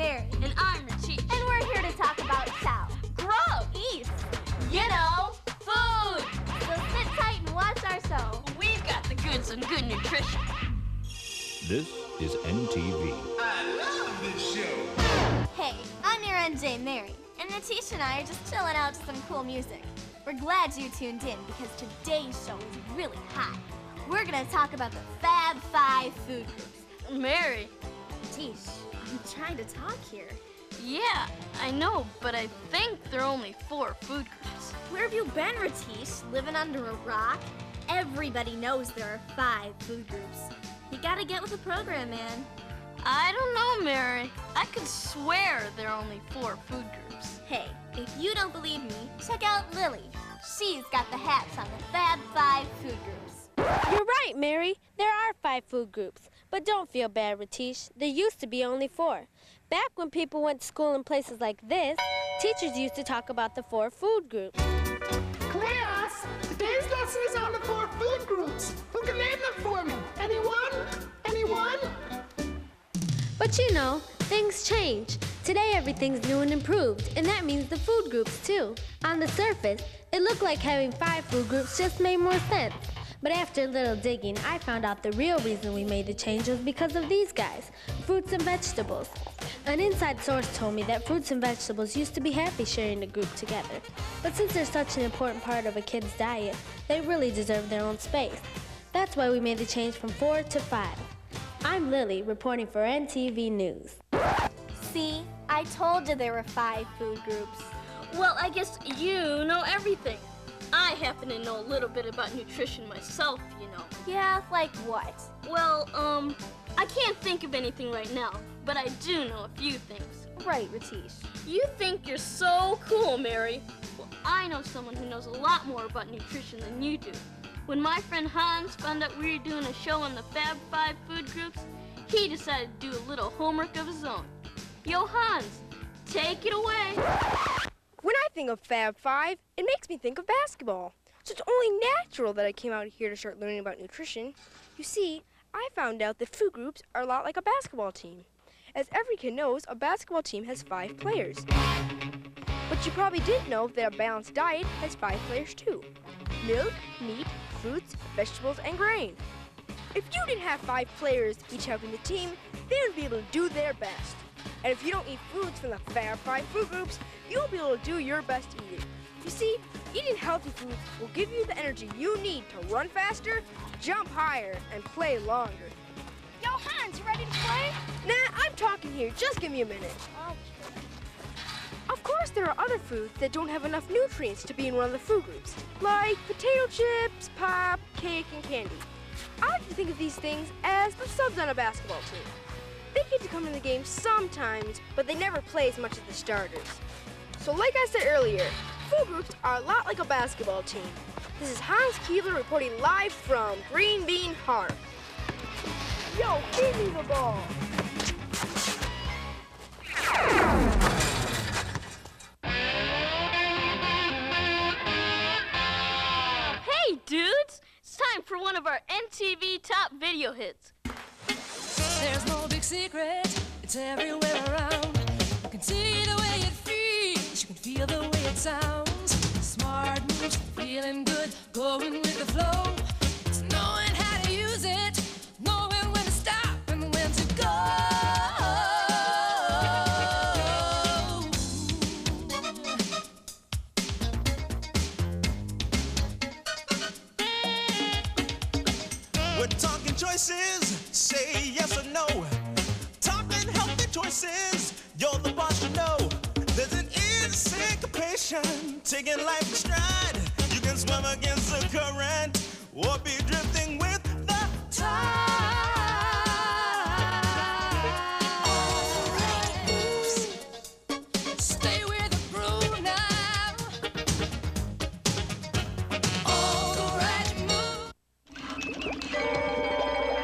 Mary. And I'm Richie. And we're here to talk about south. Grow. East. You know, food. So sit tight and watch our show. We've got the goods and good nutrition. This is NTV. I love this show. Hey, I'm your NJ Mary, and Natish and I are just chilling out to some cool music. We're glad you tuned in because today's show is really hot. We're gonna talk about the Fab Five food groups. Mary. Natish, I'm trying to talk here. Yeah, I know, but I think there are only 4 food groups. Where have you been, Ratish? Living under a rock? Everybody knows there are 5 food groups. You gotta get with the program, man. I don't know, Mary. I could swear there are only 4 food groups. Hey, if you don't believe me, check out Lily. She's got the hats on the Fab Five food groups. You're right, Mary. There are 5 food groups. But don't feel bad, Ratish. There used to be only 4. Back when people went to school in places like this, teachers used to talk about the 4 food groups. Class, today's lesson is on the 4 food groups. Who can name them for me? Anyone? Anyone? But you know, things change. Today everything's new and improved, and that means the food groups too. On the surface, it looked like having 5 food groups just made more sense. But after a little digging, I found out the real reason we made the change was because of these guys, fruits and vegetables. An inside source told me that fruits and vegetables used to be happy sharing a group together. But since they're such an important part of a kid's diet, they really deserve their own space. That's why we made the change from 4 to 5. I'm Lily, reporting for NTV News. See, I told you there were 5 food groups. Well, I guess you know everything. I happen to know a little bit about nutrition myself, you know. Yeah, like what? Well, I can't think of anything right now, but I do know a few things. Right, Ratish. You think you're so cool, Mary. Well, I know someone who knows a lot more about nutrition than you do. When my friend Hans found out we were doing a show on the Fab Five food groups, he decided to do a little homework of his own. Yo, Hans, take it away. When I think of Fab Five, it makes me think of basketball. So it's only natural that I came out here to start learning about nutrition. You see, I found out that food groups are a lot like a basketball team. As every kid knows, a basketball team has 5 players. But you probably didn't know that a balanced diet has 5 players too. Milk, meat, fruits, vegetables, and grain. If you didn't have 5 players each helping the team, they would be able to do their best. And if you don't eat foods from the Fab Five food groups, you won't be able to do your best either. You see, eating healthy foods will give you the energy you need to run faster, jump higher, and play longer. Yo, Hans, you ready to play? Nah, I'm talking here. Just give me a minute. Okay. Of course, there are other foods that don't have enough nutrients to be in one of the food groups, like potato chips, pop, cake, and candy. I like to think of these things as the subs on a basketball team. They get to come in the game sometimes, but they never play as much as the starters. So like I said earlier, food groups are a lot like a basketball team. This is Hans Keebler reporting live from Green Bean Park. Yo, give me the ball. Hey, dudes! It's time for one of our NTV top video hits. There's no big secret, it's everywhere around. You can see the way it feels, you can feel the way it sounds. Smart moves, feeling good, going with the flow. It's knowing how to use it, knowing when to stop and when to go. We're talking choices, say yes or no. Talking healthy choices, you're the boss, you know. There's an syncopation, taking life in stride. You can swim against the current or be drifting with the tide. All the right moves, stay with the groove now. All the right moves.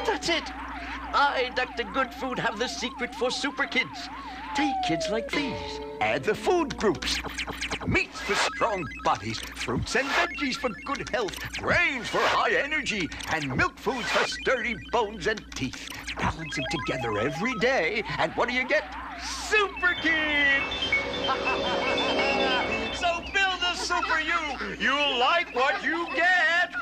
That's it. I, Dr. Good Food, have the secret for super kids. Take kids like these. Add the food groups. Meats for strong bodies, fruits and veggies for good health, grains for high energy, and milk foods for sturdy bones and teeth. Balance them together every day, and what do you get? Super Kids! So build a super you. You'll like what you get.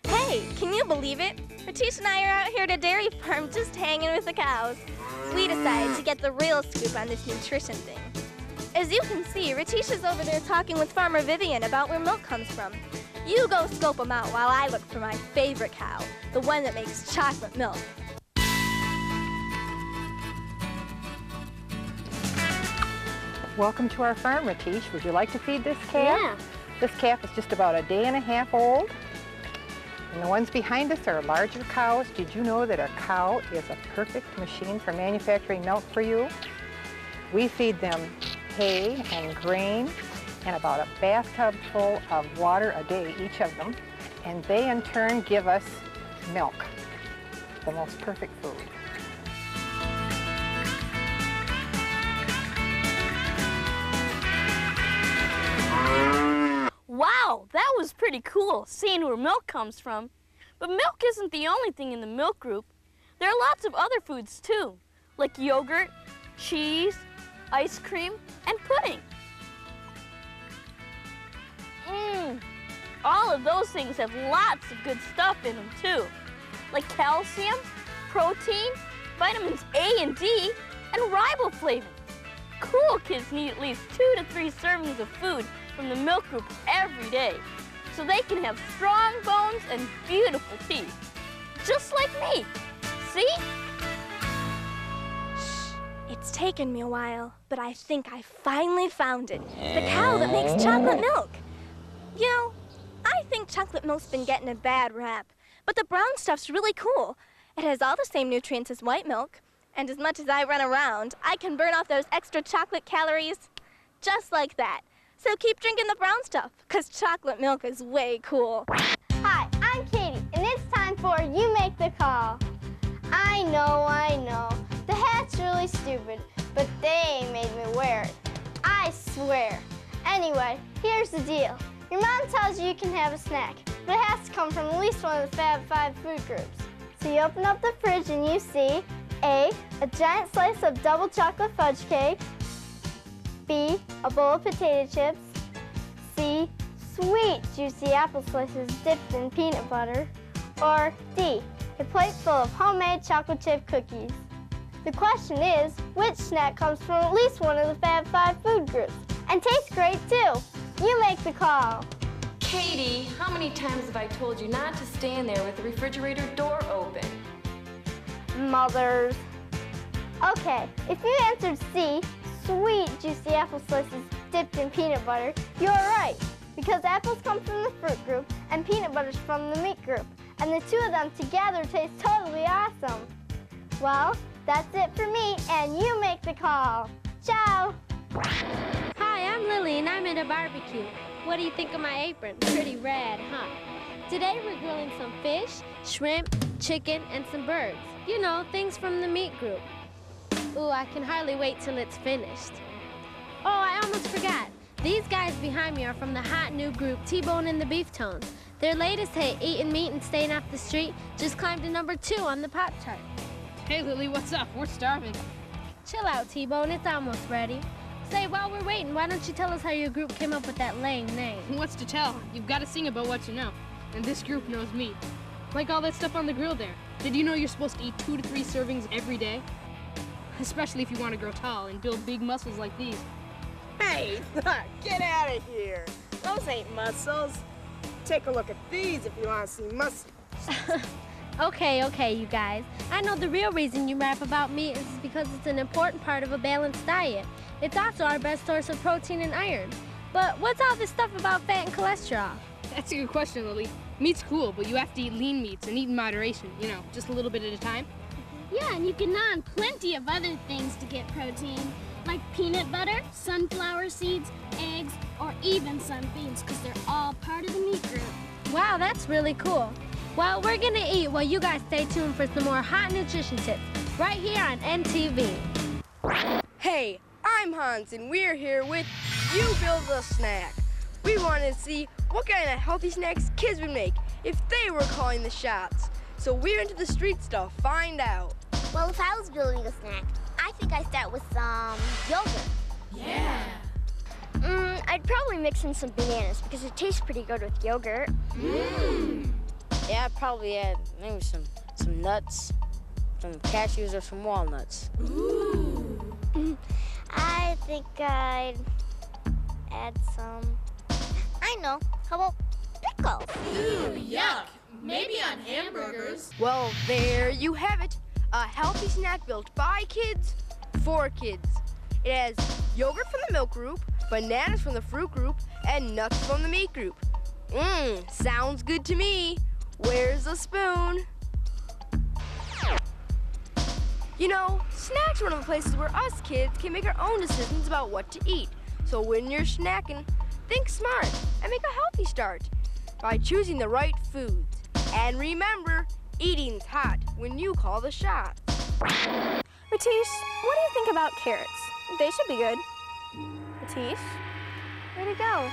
Hey, can you believe it? Ratish and I are out here at a dairy farm just hanging with the cows. We decided to get the real scoop on this nutrition thing. As you can see, Ratish is over there talking with Farmer Vivian about where milk comes from. You go scope them out while I look for my favorite cow, the one that makes chocolate milk. Welcome to our farm, Ratish. Would you like to feed this calf? Yeah. This calf is just about a day and a half old. And the ones behind us are larger cows. Did you know that a cow is a perfect machine for manufacturing milk for you? We feed them hay and grain and about a bathtub full of water a day, each of them. And they in turn give us milk, the most perfect food. Wow, that was pretty cool, seeing where milk comes from. But milk isn't the only thing in the milk group. There are lots of other foods too, like yogurt, cheese, ice cream, and pudding. All of those things have lots of good stuff in them too, like calcium, protein, vitamins A and D, and riboflavin. Cool kids need at least 2 to 3 servings of food from the milk group every day, so they can have strong bones and beautiful teeth, just like me. See? It's taken me a while, but I think I finally found it. The cow that makes chocolate milk. You know, I think chocolate milk's been getting a bad rap, but the brown stuff's really cool. It has all the same nutrients as white milk, and as much as I run around, I can burn off those extra chocolate calories just like that. So keep drinking the brown stuff, because chocolate milk is way cool. Hi, I'm Katie, and it's time for You Make the Call. I know. The hat's really stupid, but they made me wear it. I swear. Anyway, here's the deal. Your mom tells you can have a snack, but it has to come from at least one of the Fab 5 food groups. So you open up the fridge and you see A, a giant slice of double chocolate fudge cake, B, a bowl of potato chips, C, sweet juicy apple slices dipped in peanut butter, or D, a plate full of homemade chocolate chip cookies. The question is, which snack comes from at least one of the Fab 5 food groups and tastes great too? You make the call. Katie, how many times have I told you not to stand there with the refrigerator door open? Mothers. Okay, if you answered C, sweet juicy apple slices dipped in peanut butter, you're right, because apples come from the fruit group and peanut butter's from the meat group, and the two of them together taste totally awesome. Well, that's it for me, and you make the call. Ciao. Hi, I'm Lily, and I'm at a barbecue. What do you think of my apron? Pretty rad, huh? Today we're grilling some fish, shrimp, chicken, and some birds. You know, things from the meat group. Ooh, I can hardly wait till it's finished. Oh, I almost forgot. These guys behind me are from the hot new group T-Bone and the Beef Tones. Their latest hit, Eating Meat and Staying Off the Street, just climbed to number 2 on the pop chart. Hey, Lily, what's up? We're starving. Chill out, T-Bone. It's almost ready. Say, while we're waiting, why don't you tell us how your group came up with that lame name? What's to tell? You've got to sing about what you know. And this group knows me. Like all that stuff on the grill there. Did you know you're supposed to eat 2 to 3 servings every day? Especially if you want to grow tall and build big muscles like these. Hey, get out of here. Those ain't muscles. Take a look at these if you want to see muscles. Okay, you guys. I know the real reason you rap about meat is because it's an important part of a balanced diet. It's also our best source of protein and iron. But what's all this stuff about fat and cholesterol? That's a good question, Lily. Meat's cool, but you have to eat lean meats and eat in moderation. You know, just a little bit at a time. Yeah, and you can gnaw on plenty of other things to get protein, like peanut butter, sunflower seeds, eggs, or even some beans, because they're all part of the meat group. Wow, that's really cool. Well, we're gonna eat while you guys stay tuned for some more hot nutrition tips right here on NTV. Hey, I'm Hans, and we're here with You Build a Snack. We wanted to see what kind of healthy snacks kids would make if they were calling the shots. So we went to the streets to find out. Well, if I was building a snack, I I think I start with some yogurt. Yeah. I'd probably mix in some bananas because it tastes pretty good with yogurt. Yeah, I'd probably add maybe some nuts, some cashews or some walnuts. I think I'd add some, I know, how about pickles? Ooh, yuck. Maybe on hamburgers. Well, there you have it. A healthy snack built by kids, for kids. It has yogurt from the milk group, bananas from the fruit group, and nuts from the meat group. Sounds good to me. Where's the spoon? You know, snacks are one of the places where us kids can make our own decisions about what to eat. So when you're snacking, think smart and make a healthy start by choosing the right foods. And remember, eating's hot when you call the shots. Ratish, what do you think about carrots? They should be good. Ratish? Where'd he go?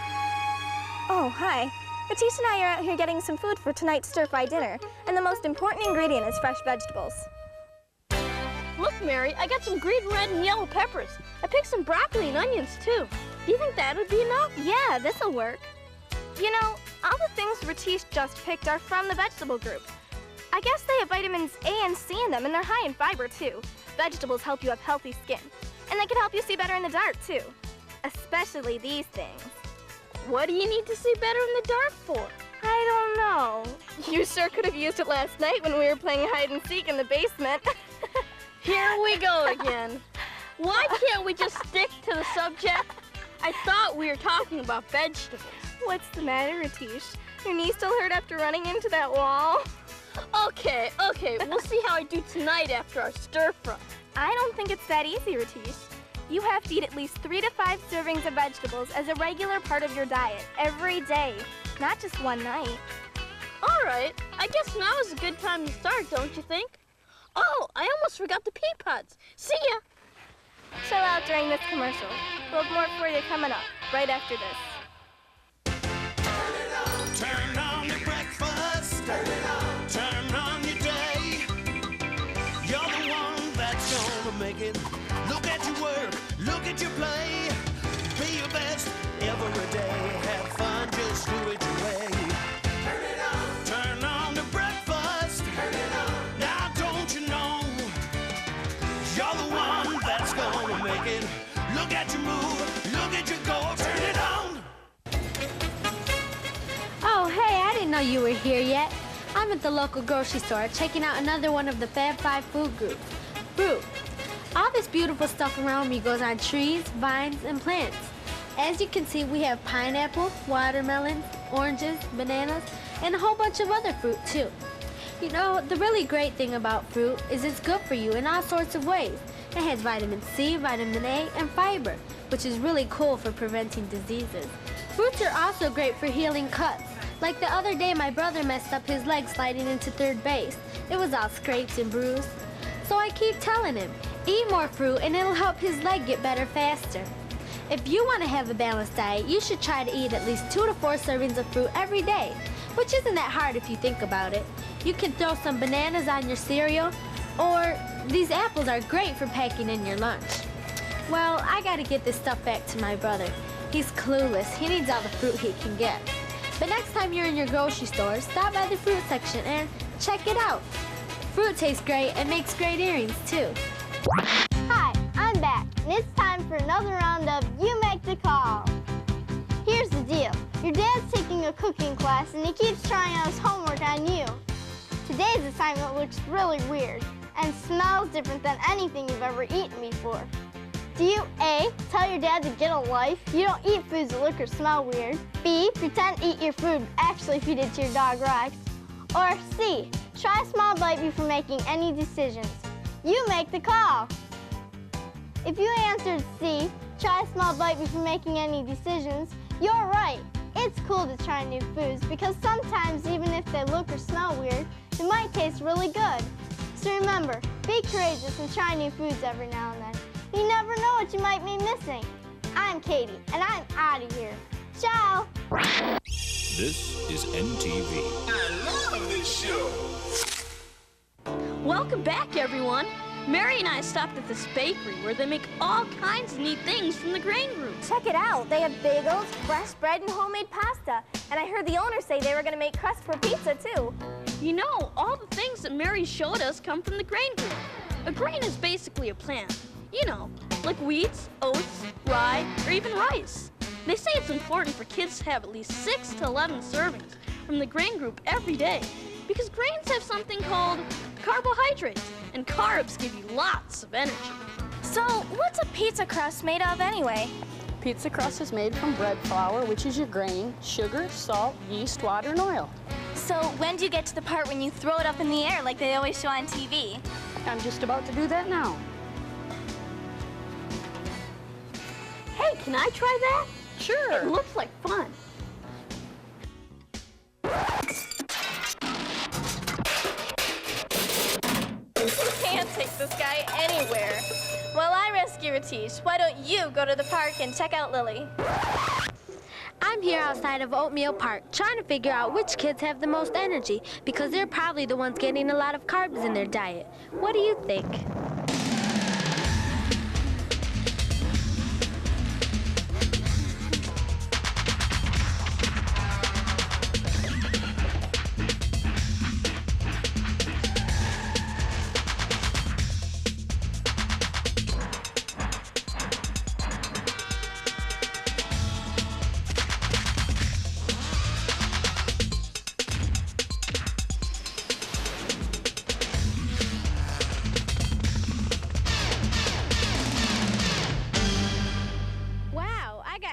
Oh, hi. Ratish and I are out here getting some food for tonight's stir-fry dinner, and the most important ingredient is fresh vegetables. Look, Mary, I got some green, red, and yellow peppers. I picked some broccoli and onions, too. Do you think that would be enough? Yeah, this'll work. You know, all the things Ratish just picked are from the vegetable group. I guess they have vitamins A and C in them, and they're high in fiber, too. Vegetables help you have healthy skin, and they can help you see better in the dark, too. Especially these things. What do you need to see better in the dark for? I don't know. You sure could have used it last night when we were playing hide and seek in the basement. Here we go again. Why can't we just stick to the subject? I thought we were talking about vegetables. What's the matter, Ratish? Your knee still hurt after running into that wall? Okay, we'll see how I do tonight after our stir-fry. I don't think it's that easy, Ratish. You have to eat at least 3 to 5 servings of vegetables as a regular part of your diet every day, not just one night. All right, I guess now is a good time to start, don't you think? Oh, I almost forgot the pea pods. See ya. Chill out during this commercial. We'll have more for you coming up, right after this. Turn on your breakfast. Turn on your day. You're the one that's gonna make it. Look at your work. Look at your play. Be your best every day. Have fun. Just do it your way. Turn it on. Turn on the breakfast. Turn it on. Now don't you know? You're the one that's gonna make it. Look at your move. Look at your go. Turn it on. Oh, hey, I didn't know you were here yet. I'm at the local grocery store checking out another one of the Fab 5 food groups, fruit. All this beautiful stuff around me goes on trees, vines, and plants. As you can see, we have pineapple, watermelons, oranges, bananas, and a whole bunch of other fruit, too. You know, the really great thing about fruit is it's good for you in all sorts of ways. It has vitamin C, vitamin A, and fiber, which is really cool for preventing diseases. Fruits are also great for healing cuts. Like the other day, my brother messed up his leg sliding into third base. It was all scraped and bruised. So I keep telling him, eat more fruit and it'll help his leg get better faster. If you want to have a balanced diet, you should try to eat at least 2 to 4 servings of fruit every day, which isn't that hard if you think about it. You can throw some bananas on your cereal, or these apples are great for packing in your lunch. Well, I gotta get this stuff back to my brother. He's clueless. He needs all the fruit he can get. But next time you're in your grocery store, stop by the fruit section and check it out. Fruit tastes great and makes great earrings, too. Hi, I'm back, and it's time for another round of You Make the Call. Here's the deal. Your dad's taking a cooking class, and he keeps trying out his homework on you. Today's assignment looks really weird and smells different than anything you've ever eaten before. Do you A, tell your dad to get a life? You don't eat foods that look or smell weird. B, pretend to eat your food, actually feed it to your dog Rex. Or C, try a small bite before making any decisions. You make the call. If you answered C, try a small bite before making any decisions, you're right. It's cool to try new foods because sometimes even if they look or smell weird, they might taste really good. So remember, be courageous and try new foods every now and then. You never know what you might be missing. I'm Katie, and I'm out of here. Ciao! This is NTV. I love this show. Welcome back, everyone. Mary and I stopped at this bakery where they make all kinds of neat things from the grain groups. Check it out. They have bagels, fresh bread, and homemade pasta. And I heard the owner say they were going to make crust for pizza, too. You know, all the things that Mary showed us come from the grain group. A grain is basically a plant. You know, like wheats, oats, rye, or even rice. They say it's important for kids to have at least 6 to 11 servings from the grain group every day, because grains have something called carbohydrates, and carbs give you lots of energy. So, what's a pizza crust made of anyway? Pizza crust is made from bread flour, which is your grain, sugar, salt, yeast, water, and oil. So, when do you get to the part when you throw it up in the air like they always show on TV? I'm just about to do that now. Hey, can I try that? Sure. It looks like fun. You can't take this guy anywhere. While I rescue Ratish, why don't you go to the park and check out Lily? I'm here outside of Oatmeal Park trying to figure out which kids have the most energy because they're probably the ones getting a lot of carbs in their diet. What do you think?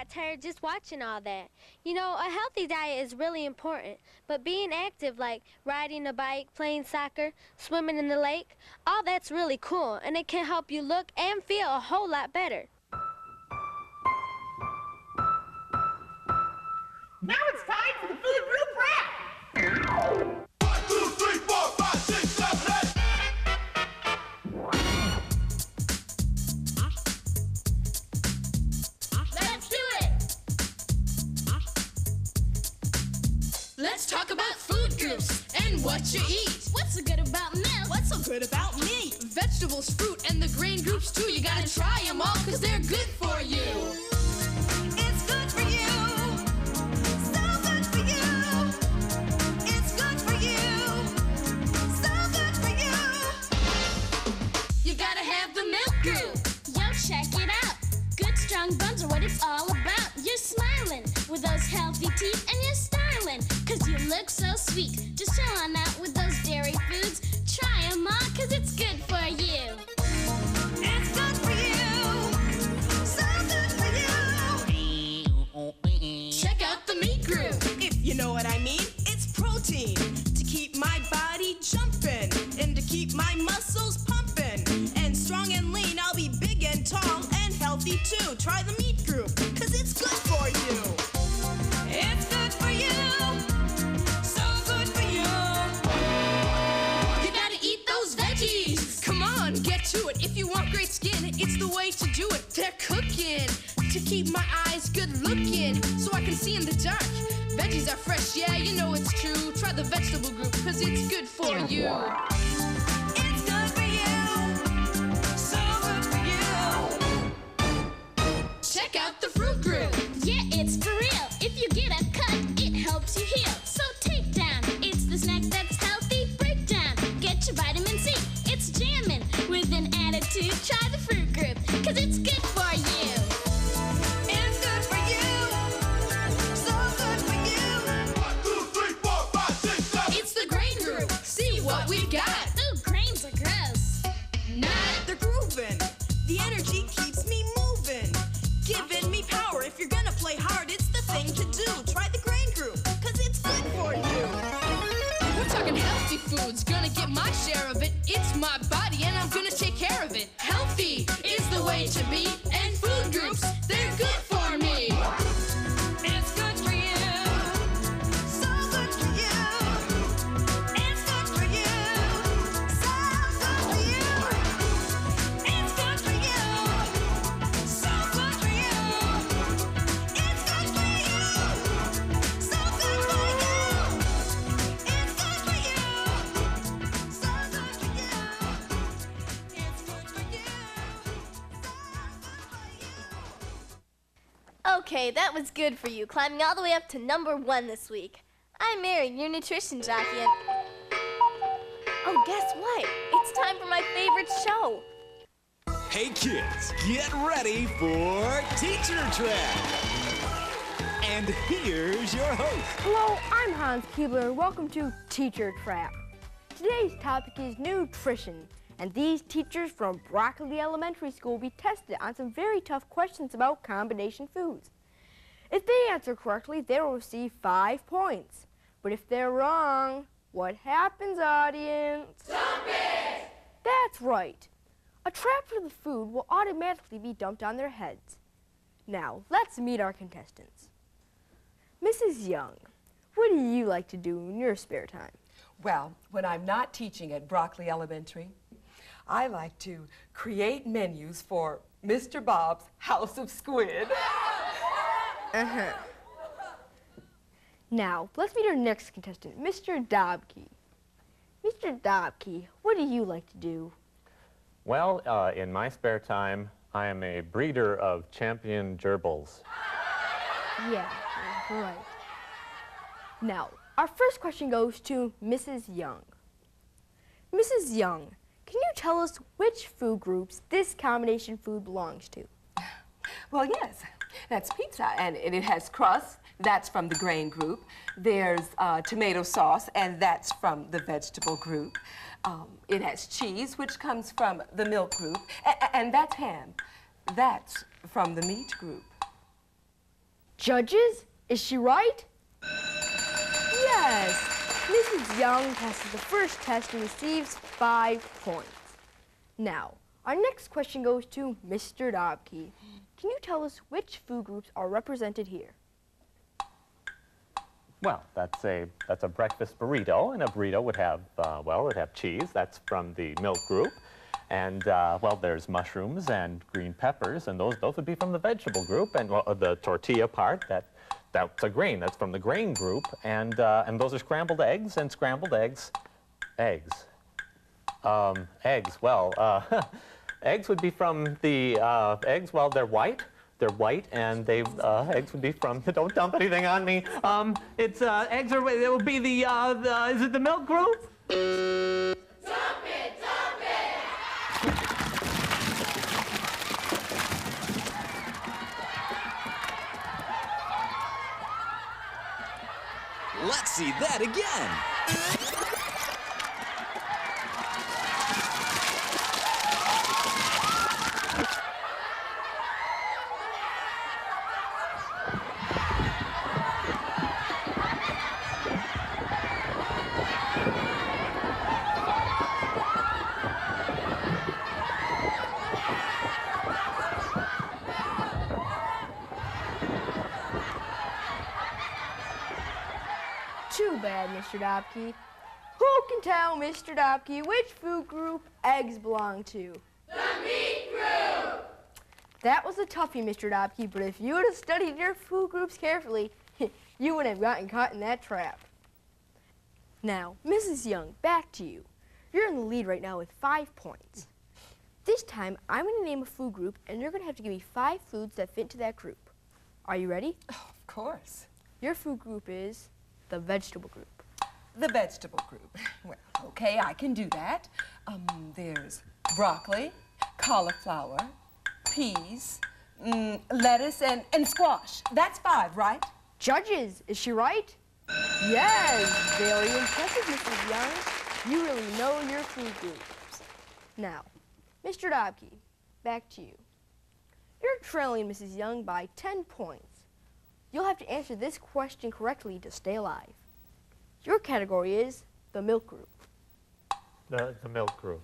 Tired just watching all that. You know, a healthy diet is really important, but being active like riding a bike, playing soccer, swimming in the lake, all that's really cool, and it can help you look and feel a whole lot better. Now it's time for the food group rap. 1, 2, 3, 4, 5, 6, 7, 8. Let's do it! Let's talk about food groups and what you eat. What's so good about milk? What's so good about meat? Vegetables, fruit, and the grain groups too. You gotta try them all because they're good for you. It's good for you. So good for you. It's good for you. So good for you. You gotta have the milk group. Yo, check it out. Good strong buns are what it's all about. You're smiling with those healthy teeth and you're styling, cause you look so sweet. Just chill on out with those dairy foods. Try them all cause it's good for you. It's good for you. So good for you. Check out the meat group. If you know what I mean, it's protein to keep my body jumping and to keep my muscles pumping. And strong and lean, I'll be big and tall and healthy too. Try the meat group, cause it's good for you. It's good for you. So good for you. You gotta eat those veggies. Come on, get to it. If you want great skin, it's the way to do it. They're cooking to keep my eyes good looking so I can see in the dark. Veggies are fresh, yeah, you know it's true. Try the vegetable group, cause it's good for you. It's good for you. So good for you. Check out the fruit group. Yeah, it's for real. If you get a cut, it helps you heal. So take down. It's the snack that's healthy. Break down. Get your vitamin C. It's jamming. With an attitude, try the fruit group, cause it's good for you. It's good for you. So good for you. 1, 2, 3, 4, 5, 6, 7. It's the grain group. See what we've got. Ooh, grains are gross. They're grooving. The energy keeps me moving. Giving me power. If you're gonna play hard, it's the thing to do. Try the grain group, cause it's good for you. We're talking healthy foods. Gonna get my share of it. It's my body and I'm gonna take care of it. Healthy is the way to be. And food groups, they're good for me. It's good for you. So good for you. It's good for you. So good for you. It's good for you. So good for you. It's good for you. So good for you. It's good for you. So good for you. It's good Okay, that was good for you, climbing all the way up to #1 this week. I'm Mary, your nutrition jockey, and... Oh, guess what? It's time for my favorite show. Hey kids, get ready for Teacher Trap. And here's your host. Hello, I'm Hans Keebler. Welcome to Teacher Trap. Today's topic is nutrition, and these teachers from Broccoli Elementary School will be tested on some very tough questions about combination foods. If they answer correctly, they will receive 5 points. But if they're wrong, what happens, audience? Dump it! That's right. A trap for the food will automatically be dumped on their heads. Now, let's meet our contestants. Mrs. Young, what do you like to do in your spare time? Well, when I'm not teaching at Broccoli Elementary, I like to create menus for Mr. Bob's House of Squid. Uh-huh. Now, let's meet our next contestant, Mr. Dobke. Mr. Dobke, what do you like to do? Well, in my spare time, I am a breeder of champion gerbils. Yeah, right. Now, our first question goes to Mrs. Young. Mrs. Young, can you tell us which food groups this combination food belongs to? Well, yes. That's pizza, and it has crust. That's from the grain group. There's tomato sauce, and that's from the vegetable group. It has cheese, which comes from the milk group, and that's ham. That's from the meat group. Judges, is she right? Yes. Mrs. Young passes the first test and receives 5 points. Now, our next question goes to Mr. Dobke. Can you tell us which food groups are represented here? Well, that's a breakfast burrito, and a burrito would have, well, it'd have cheese. That's from the milk group. And, well, there's mushrooms and green peppers, and those would be from the vegetable group. And well, the tortilla part, that's a grain. That's from the grain group. And those are scrambled eggs, and scrambled eggs. Eggs, well, eggs would be from the, eggs, well, they're white. They're white, and eggs would be from, don't dump anything on me. Eggs it would be the, is it the milk group? Dump it, dump it! Let's see that again. Too bad, Mr. Dobke. Who can tell Mr. Dobke which food group eggs belong to? The meat group! That was a toughie, Mr. Dobke, but if you would have studied your food groups carefully, you wouldn't have gotten caught in that trap. Now, Mrs. Young, back to you. You're in the lead right now with 5 points. This time, I'm going to name a food group, and you're going to have to give me 5 foods that fit into that group. Are you ready? Oh, of course. Your food group is the vegetable group. The vegetable group. Well, okay, I can do that. There's broccoli, cauliflower, peas, lettuce, and squash. That's 5, right? Judges, is she right? Yes, very impressive, Mrs. Young. You really know your food groups. Now, Mr. Dobke, back to you. You're trailing Mrs. Young by 10 points. You'll have to answer this question correctly to stay alive. Your category is the milk group. The milk group.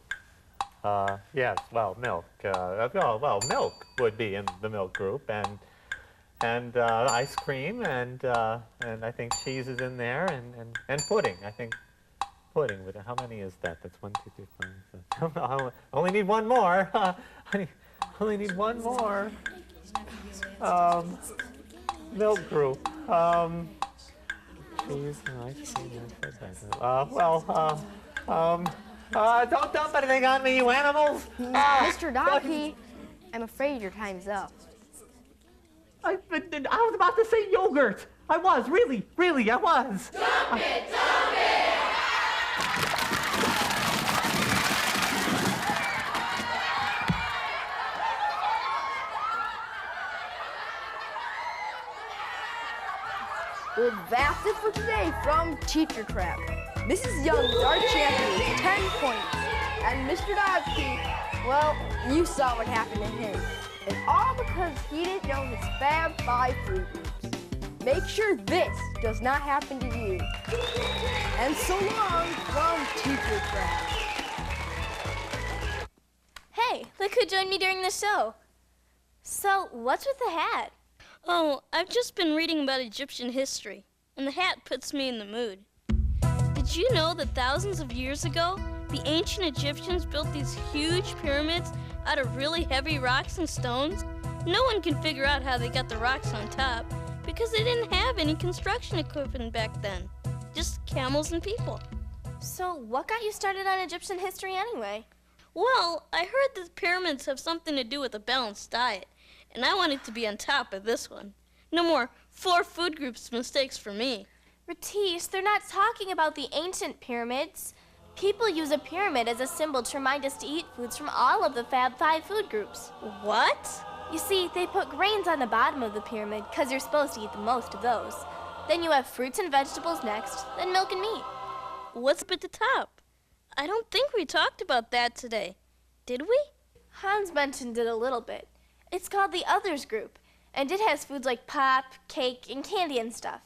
Yes, well, milk. Well, milk would be in the milk group, and ice cream, and I think cheese is in there, and pudding. I think pudding. How many is that? That's 1, 2, 3, 4. I only need one more. I only need one more. Milk group. Cheese and ice cream. Don't dump anything on me, you animals! Mr. Dobke, I'm afraid your time's up. I was about to say yogurt. I was, really, I was. Dump it! Well, that's it for today from Teacher Trap. Mrs. Young is our champion with 10 points. And Mr. Dodski, well, you saw what happened to him. And all because he didn't know his Fab 5 food groups. Make sure this does not happen to you. And so long from Teacher Trap. Hey, look who joined me during the show. So, what's with the hat? Oh, I've just been reading about Egyptian history, and the hat puts me in the mood. Did you know that thousands of years ago, the ancient Egyptians built these huge pyramids out of really heavy rocks and stones? No one can figure out how they got the rocks on top, because they didn't have any construction equipment back then. Just camels and people. So, what got you started on Egyptian history anyway? Well, I heard that pyramids have something to do with a balanced diet, and I wanted to be on top of this one. No more 4 food groups mistakes for me. Ratish, they're not talking about the ancient pyramids. People use a pyramid as a symbol to remind us to eat foods from all of the Fab 5 food groups. What? You see, they put grains on the bottom of the pyramid because you're supposed to eat the most of those. Then you have fruits and vegetables next, then milk and meat. What's up at the top? I don't think we talked about that today. Did we? Hans mentioned it a little bit. It's called the Others group, and it has foods like pop, cake, and candy and stuff.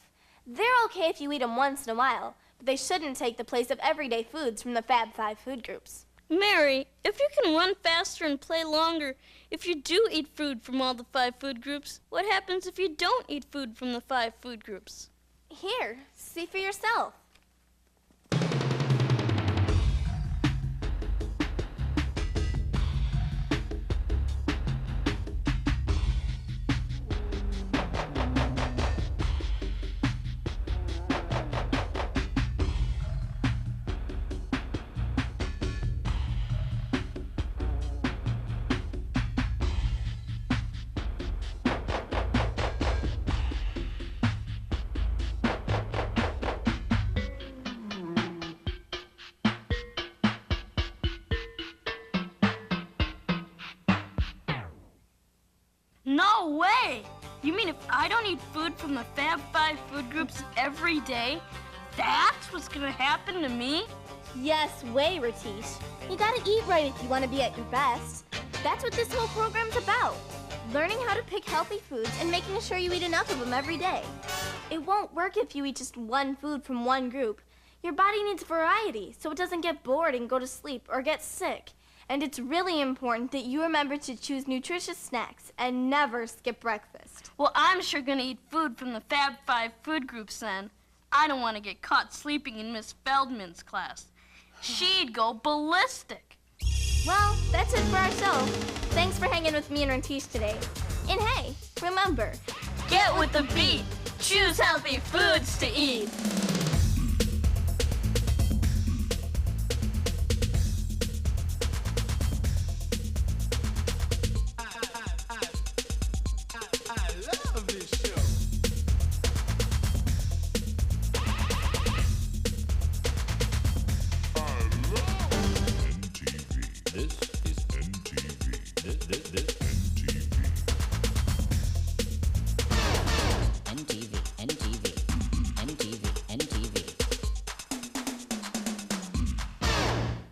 They're okay if you eat them once in a while, but they shouldn't take the place of everyday foods from the Fab 5 food groups. Mary, if you can run faster and play longer, if you do eat food from all the 5 food groups, what happens if you don't eat food from the 5 food groups? Here, see for yourself. No way! You mean if I don't eat food from the Fab 5 food groups every day, that's what's gonna happen to me? Yes way, Ratish. You gotta eat right if you want to be at your best. That's what this whole program's about. Learning how to pick healthy foods and making sure you eat enough of them every day. It won't work if you eat just one food from one group. Your body needs variety so it doesn't get bored and go to sleep or get sick. And it's really important that you remember to choose nutritious snacks and never skip breakfast. Well, I'm sure gonna eat food from the Fab 5 food groups then. I don't want to get caught sleeping in Miss Feldman's class. She'd go ballistic. Well, that's it for our show. Thanks for hanging with me and Ratish today. And hey, remember, get with the beat. Choose healthy foods to eat.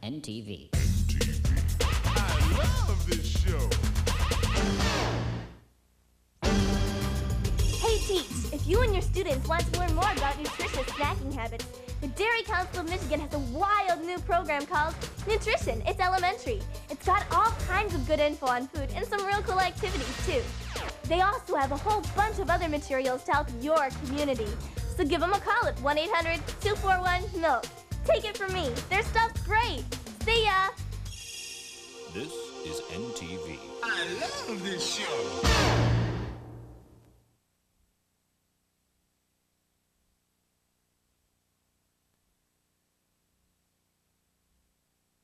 NTV. I love this show. Hey Teach, if you and your students want to learn more about nutritious snacking habits, the Dairy Council of Michigan has a wild new program called Nutrition. It's elementary. It's got all kinds of good info on food and some real cool activities too. They also have a whole bunch of other materials to help your community. So give them a call at 1-800-241-MILK. Take it from me, their stuff's great. See ya! This is NTV. I love this show.